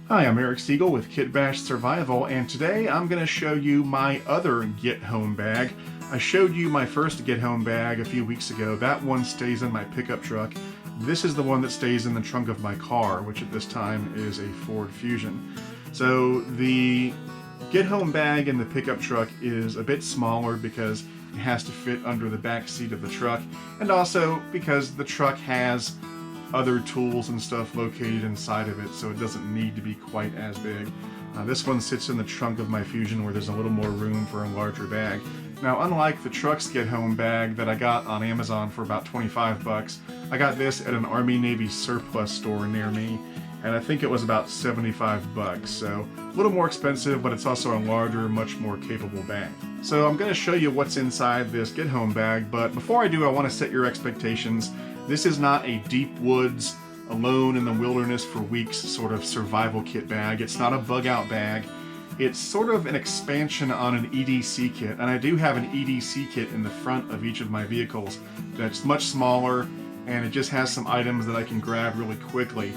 Hi, I'm Eric Siegel with Kitbashed Survival, and today I'm going to show you my other Get Home bag. I showed you my first Get Home bag a few weeks ago. That one stays in my pickup truck. This is the one that stays in the trunk of my car, which at this time is a Ford Fusion. So the Get Home bag in the pickup truck is a bit smaller because it has to fit under the back seat of the truck, and also because the truck has other tools and stuff located inside of it, so it doesn't need to be quite as big. This one sits in the trunk of my Fusion where there's a little more room for a larger bag. Now, unlike the truck's Get Home bag that I got on Amazon for about 25 bucks, I got this at an Army-Navy surplus store near me, and I think it was about 75 bucks, so a little more expensive, but it's also a larger, much more capable bag. So I'm going to show you what's inside this Get Home bag, but before I do, I want to set your expectations. This is not a deep woods, alone in the wilderness for weeks sort of survival kit bag. It's not a bug out bag. It's sort of an expansion on an EDC kit, and I do have an EDC kit in the front of each of my vehicles that's much smaller, and it just has some items that I can grab really quickly.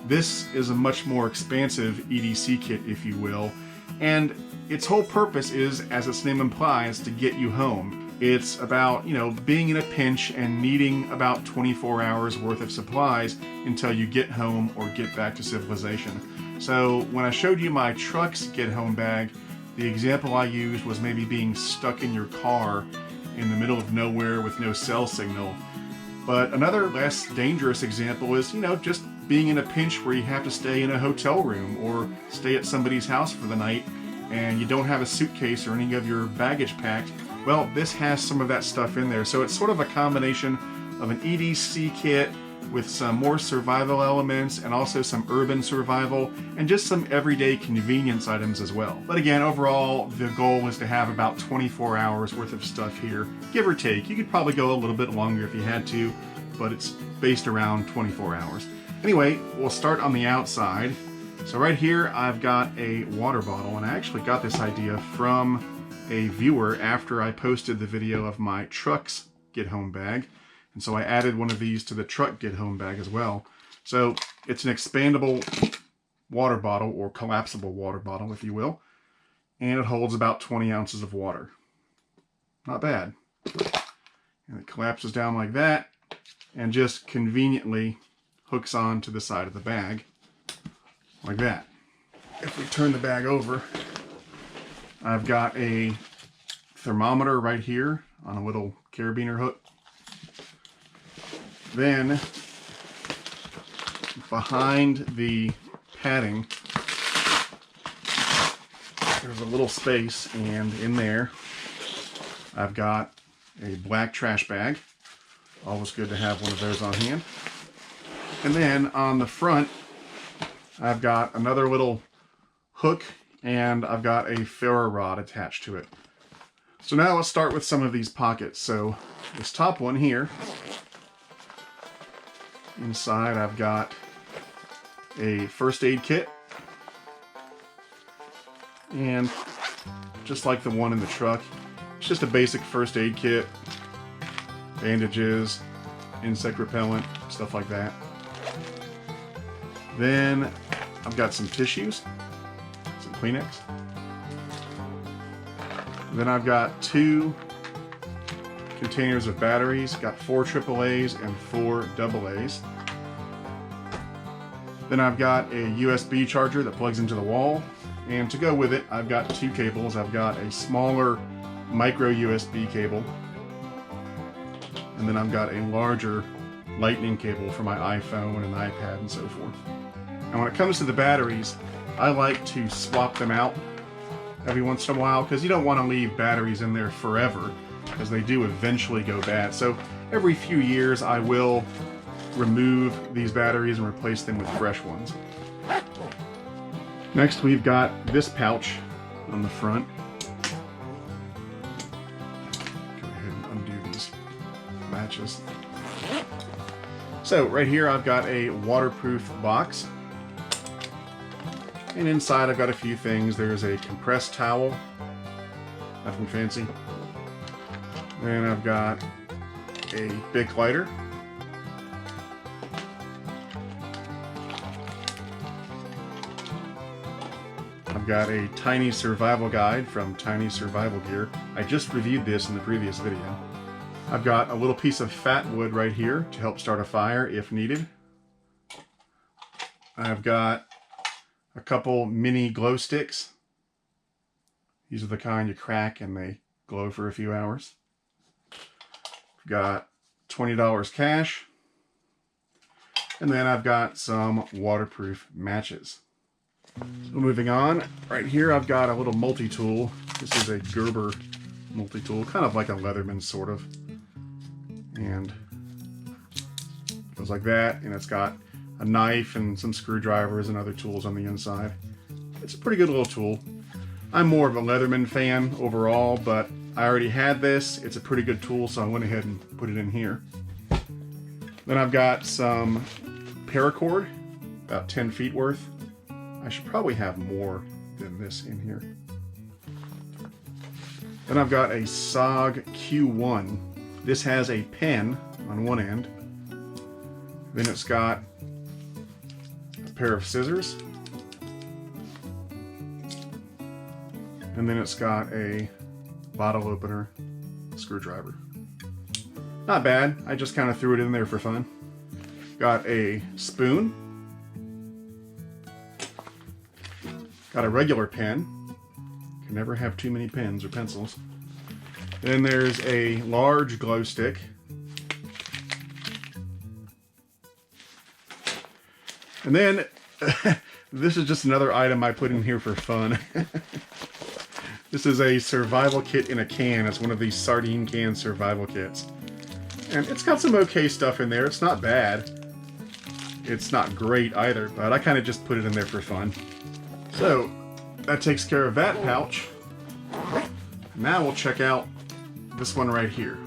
This is a much more expansive EDC kit, if you will, and its whole purpose is, as its name implies, to get you home. It's about, being in a pinch and needing about 24 hours worth of supplies until you get home or get back to civilization. So when I showed you my truck's Get Home bag, the example I used was maybe being stuck in your car in the middle of nowhere with no cell signal. But another less dangerous example is, just being in a pinch where you have to stay in a hotel room or stay at somebody's house for the night and you don't have a suitcase or any of your baggage packed. Well, this has some of that stuff in there. So it's sort of a combination of an EDC kit with some more survival elements and also some urban survival and just some everyday convenience items as well. But again, overall, the goal is to have about 24 hours worth of stuff here, give or take. You could probably go a little bit longer if you had to, but it's based around 24 hours. Anyway, we'll start on the outside. So right here, I've got a water bottle, and I actually got this idea from a viewer after I posted the video of my truck's Get Home bag. And so I added one of these to the truck Get Home bag as well. So it's an expandable water bottle, or collapsible water bottle, if you will. And it holds about 20 ounces of water. Not bad. And it collapses down like that and just conveniently hooks on to the side of the bag like that. If we turn the bag over, I've got a thermometer right here on a little carabiner hook. Then, behind the padding, there's a little space, and in there, I've got a black trash bag. Always good to have one of those on hand. And then on the front, I've got another little hook, and I've got a ferro rod attached to it. So now let's start with some of these pockets. So this top one here, inside I've got a first aid kit, and just like the one in the truck, it's just a basic first aid kit, bandages, insect repellent, stuff like that. Then I've got some tissues, some Kleenex. Then I've got 2 containers of batteries, got 4 AAAs and 4 AA's. Then I've got a USB charger that plugs into the wall, and to go with it, I've got 2 cables. I've got a smaller micro USB cable, and then I've got a larger lightning cable for my iPhone and iPad and so forth. And when it comes to the batteries, I like to swap them out every once in a while because you don't want to leave batteries in there forever because they do eventually go bad. So every few years I will remove these batteries and replace them with fresh ones. Next, we've got this pouch on the front. Go ahead and undo these latches. So right here I've got a waterproof box. And inside I've got a few things. There's a compressed towel, nothing fancy. Then I've got a Bic lighter. I've got a tiny survival guide from Tiny Survival Gear. I just reviewed this in the previous video. I've got a little piece of fat wood right here to help start a fire if needed. I've got a couple mini glow sticks. These are the kind you crack and they glow for a few hours. I've got $20 cash. And then I've got some waterproof matches. So moving on, right here I've got a little multi-tool. This is a Gerber multi-tool, kind of like a Leatherman sort of. And it goes like that, and it's got a knife and some screwdrivers and other tools on the inside. It's a pretty good little tool. I'm more of a Leatherman fan overall, but I already had this. It's a pretty good tool, so I went ahead and put it in here. Then I've got some paracord, about 10 feet worth. I should probably have more than this in here. Then I've got a SOG Q1. This has a pen on one end. Then it's got a pair of scissors. And then it's got a bottle opener screwdriver. Not bad. I just kind of threw it in there for fun. Got a spoon. Got a regular pen. Can never have too many pens or pencils. Then there's a large glow stick. And then this is just another item I put in here for fun. This is a survival kit in a can. It's one of these sardine can survival kits. And it's got some okay stuff in there. It's not bad. It's not great either, but I kind of just put it in there for fun. So that takes care of that pouch. Now we'll check out this one right here.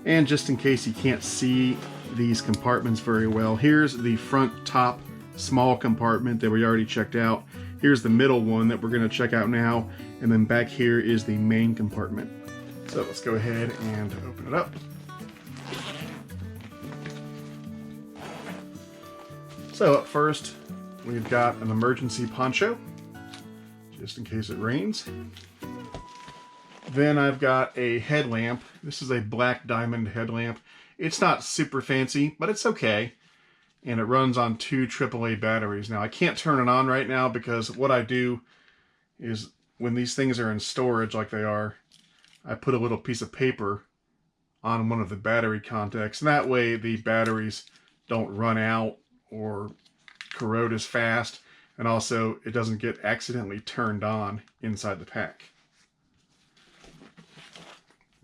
And just in case you can't see these compartments very well, here's the front top small compartment that we already checked out. Here's the middle one that we're going to check out now. And then back here is the main compartment. So let's go ahead and open it up. So up first, we've got an emergency poncho, just in case it rains. Then I've got a headlamp. This is a black diamond headlamp. It's not super fancy, but it's okay. And it runs on 2 AAA batteries. Now I can't turn it on right now because what I do is when these things are in storage like they are, I put a little piece of paper on one of the battery contacts. And that way the batteries don't run out or corrode as fast. And also it doesn't get accidentally turned on inside the pack.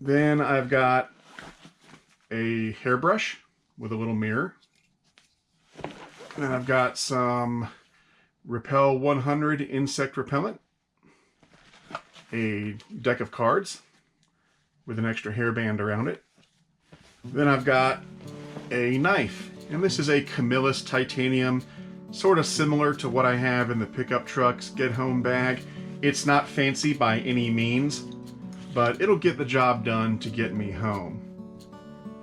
Then I've got a hairbrush with a little mirror. And then I've got some Repel 100 insect repellent. A deck of cards with an extra hairband around it. Then I've got a knife. And this is a Camillus titanium, sort of similar to what I have in the pickup truck's get home bag. It's not fancy by any means, but it'll get the job done to get me home.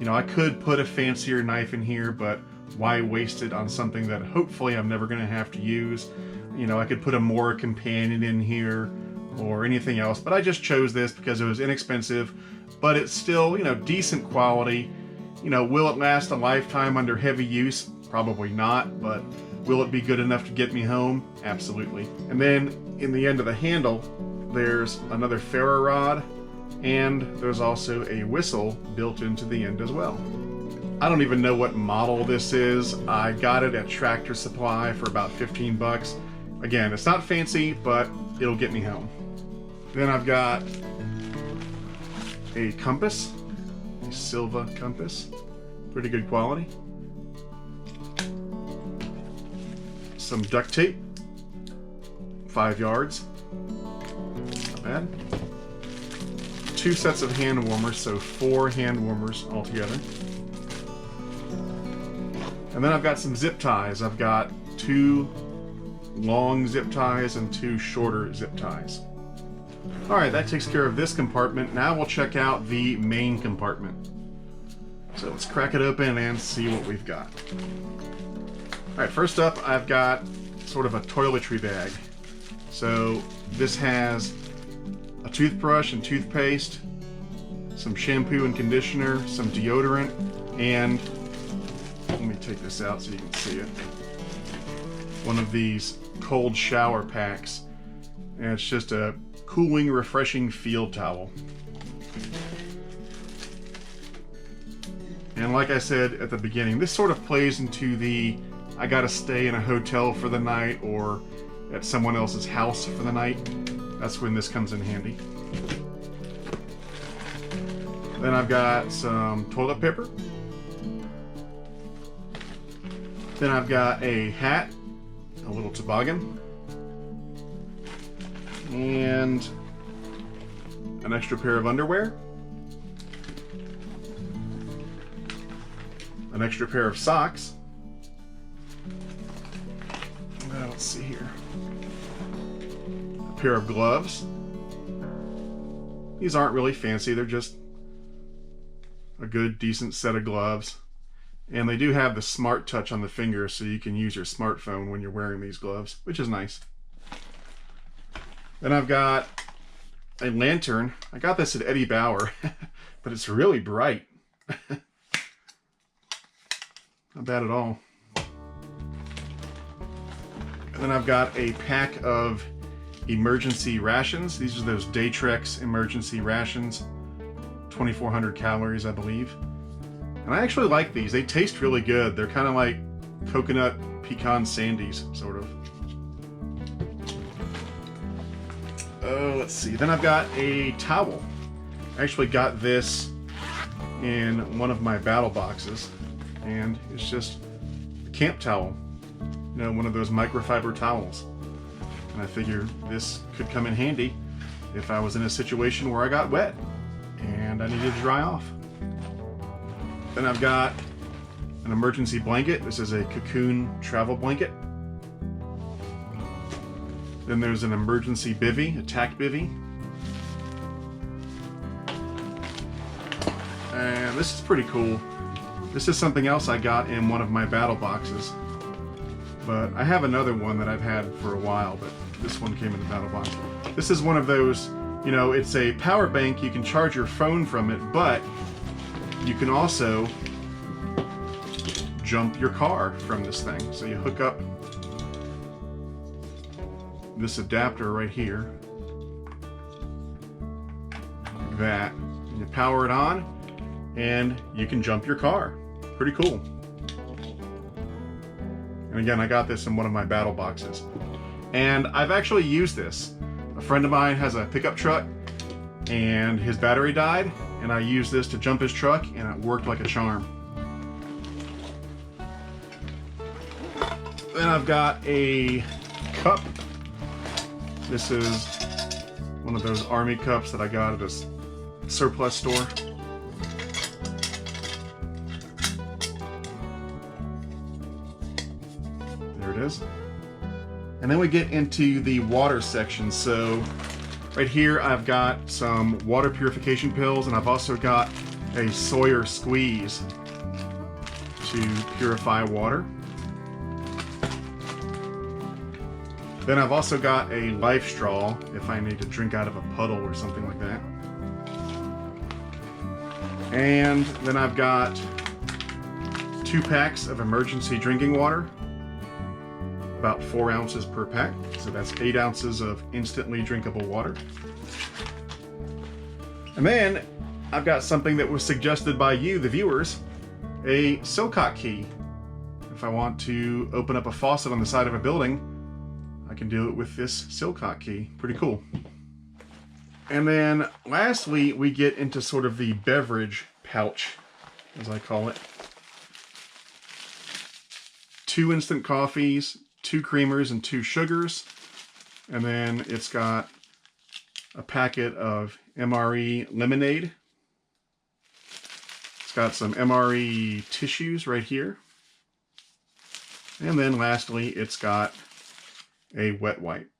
You know, I could put a fancier knife in here, but why waste it on something that hopefully I'm never going to have to use? You know, I could put a Mora companion in here or anything else, but I just chose this because it was inexpensive, but it's still, you know, decent quality. You know, will it last a lifetime under heavy use? Probably not, but will it be good enough to get me home? Absolutely. And then in the end of the handle, there's another ferro rod, and there's also a whistle built into the end as well. I don't even know what model this is. I got it at Tractor Supply for about 15 bucks. Again, it's not fancy, but it'll get me home. Then I've got a compass, a Silva compass, pretty good quality. Some duct tape, 5 yards, not bad. 2 sets of hand warmers, so 4 hand warmers altogether. And then I've got some zip ties. I've got 2 long zip ties and 2 shorter zip ties. Alright, that takes care of this compartment. Now we'll check out the main compartment. So let's crack it open and see what we've got. Alright, first up I've got sort of a toiletry bag. So this has a toothbrush and toothpaste, some shampoo and conditioner, some deodorant, and let me take this out so you can see it. One of these cold shower packs, and it's just a cooling, refreshing field towel. And like I said at the beginning, this sort of plays into the I gotta stay in a hotel for the night or at someone else's house for the night. That's when this comes in handy. Then I've got some toilet paper. Then I've got a hat, a little toboggan, and an extra pair of underwear, an extra pair of socks. Let's see here. A pair of gloves. These aren't really fancy, they're just a good, decent set of gloves. And they do have the smart touch on the finger, so you can use your smartphone when you're wearing these gloves, which is nice. Then I've got a lantern. I got this at Eddie Bauer, but it's really bright. Not bad at all. And then I've got a pack of emergency rations. These are those Daytrex emergency rations. 2,400 calories, I believe. And I actually like these. They taste really good. They're kind of like coconut pecan sandies, sort of. Oh, let's see. Then I've got a towel. I actually got this in one of my battle boxes. And it's just a camp towel. You know, one of those microfiber towels. And I figure this could come in handy if I was in a situation where I got wet and I needed to dry off. Then I've got an emergency blanket. This is a cocoon travel blanket. Then there's an emergency bivvy, a tack bivvy. And this is pretty cool. This is something else I got in one of my battle boxes. But I have another one that I've had for a while, but this one came in the battle box. This is one of those, you know, it's a power bank. You can charge your phone from it, but you can also jump your car from this thing. So you hook up this adapter right here, like that, and you power it on, and you can jump your car. Pretty cool. And again, I got this in one of my battle boxes. And I've actually used this. A friend of mine has a pickup truck, and his battery died, and I used this to jump his truck, and it worked like a charm. Then I've got a cup. This is one of those army cups that I got at a surplus store. There it is. And then we get into the water section. So right here I've got some water purification pills, and I've also got a Sawyer squeeze to purify water. Then I've also got a life straw if I need to drink out of a puddle or something like that. And then I've got 2 packs of emergency drinking water, about 4 ounces per pack. So that's 8 ounces of instantly drinkable water. And then I've got something that was suggested by you, the viewers, a Silcock key. If I want to open up a faucet on the side of a building, I can do it with this Silcock key. Pretty cool. And then lastly, we get into sort of the beverage pouch, as I call it. 2 instant coffees, 2 creamers, and 2 sugars. And then it's got a packet of MRE lemonade. It's got some MRE tissues right here. And then lastly, it's got a wet wipe.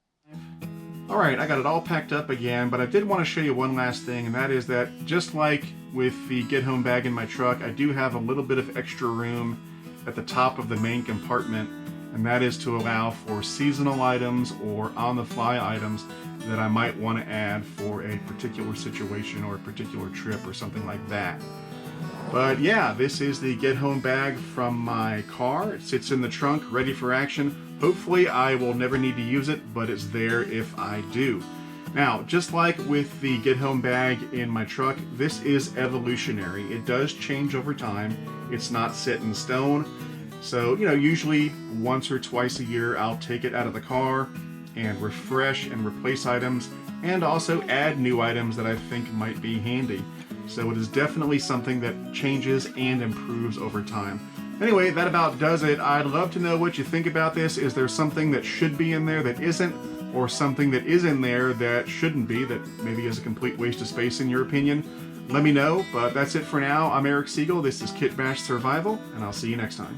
Alright, I got it all packed up again, but I did want to show you one last thing, and that is that just like with the get home bag in my truck, I do have a little bit of extra room at the top of the main compartment, and that is to allow for seasonal items or on-the-fly items that I might want to add for a particular situation or a particular trip or something like that. But yeah, this is the get home bag from my car. It sits in the trunk, ready for action. Hopefully I will never need to use it, but it's there if I do. Now, just like with the get home bag in my truck, this is evolutionary. It does change over time. It's not set in stone. So, usually once or twice a year, I'll take it out of the car and refresh and replace items, and also add new items that I think might be handy. So it is definitely something that changes and improves over time. Anyway, that about does it. I'd love to know what you think about this. Is there something that should be in there that isn't, or something that is in there that shouldn't be, that maybe is a complete waste of space in your opinion? Let me know, but that's it for now. I'm Eric Siegel, this is Kitbashed Survival, and I'll see you next time.